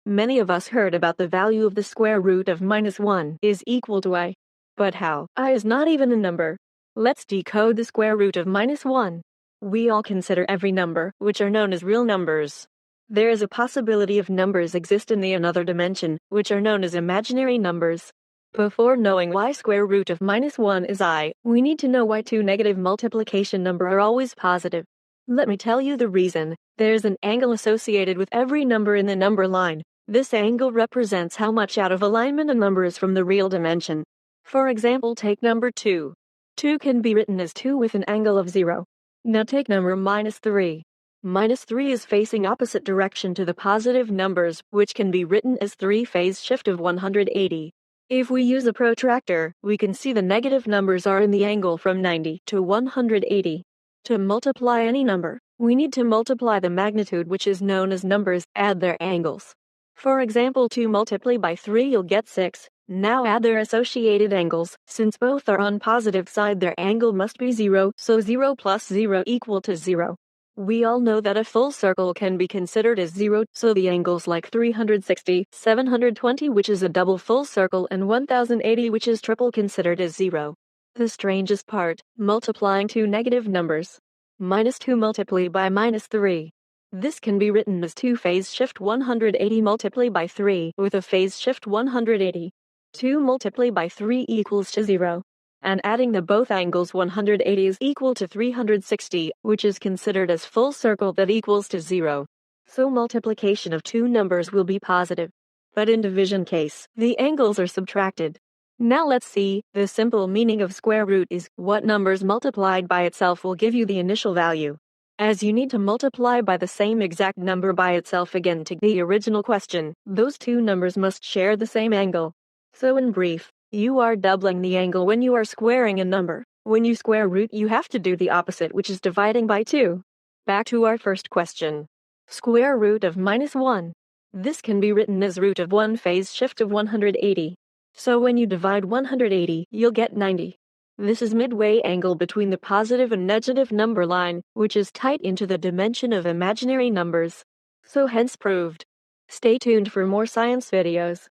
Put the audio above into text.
Many of us heard about the value of the square root of -1 is equal to I. But how? I is not even a number. Let's decode the square root of -1. We all consider every number, which are known as real numbers. There is a possibility of numbers exist in the another dimension, which are known as imaginary numbers. Before knowing why square root of -1 is I, we need to know why two negative multiplication number are always positive. Let me tell you the reason. There's an angle associated with every number in the number line. This angle represents how much out of alignment a number is from the real dimension. For example, take number 2. 2 can be written as 2 with an angle of 0. Now take number -3. -3 is facing opposite direction to the positive numbers, which can be written as 3 phase shift of 180. If we use a protractor, we can see the negative numbers are in the angle from 90 to 180. To multiply any number, we need to multiply the magnitude, which is known as numbers, add their angles. For example, 2 multiplied by 3 you'll get 6. Now add their associated angles. Since both are on positive side, their angle must be 0, so 0 plus 0 equal to 0. We all know that a full circle can be considered as 0, so the angles like 360, 720 which is a double full circle, and 1080 which is triple considered as 0. The strangest part, multiplying two negative numbers. -2 multiplied by -3. This can be written as 2 phase shift 180 multiplied by 3 with a phase shift 180. 2 multiplied by 3 equals to 0. And adding the both angles 180 is equal to 360, which is considered as full circle that equals to 0. So multiplication of two numbers will be positive. But in division case, the angles are subtracted. Now let's see, the simple meaning of square root is what numbers multiplied by itself will give you the initial value. As you need to multiply by the same exact number by itself again to the original question, those two numbers must share the same angle. So in brief, you are doubling the angle when you are squaring a number. When you square root, you have to do the opposite, which is dividing by 2. Back to our first question. Square root of -1. This can be written as root of 1 phase shift of 180. So when you divide 180, you'll get 90. This is midway angle between the positive and negative number line, which is tight into the dimension of imaginary numbers. So hence proved. Stay tuned for more science videos.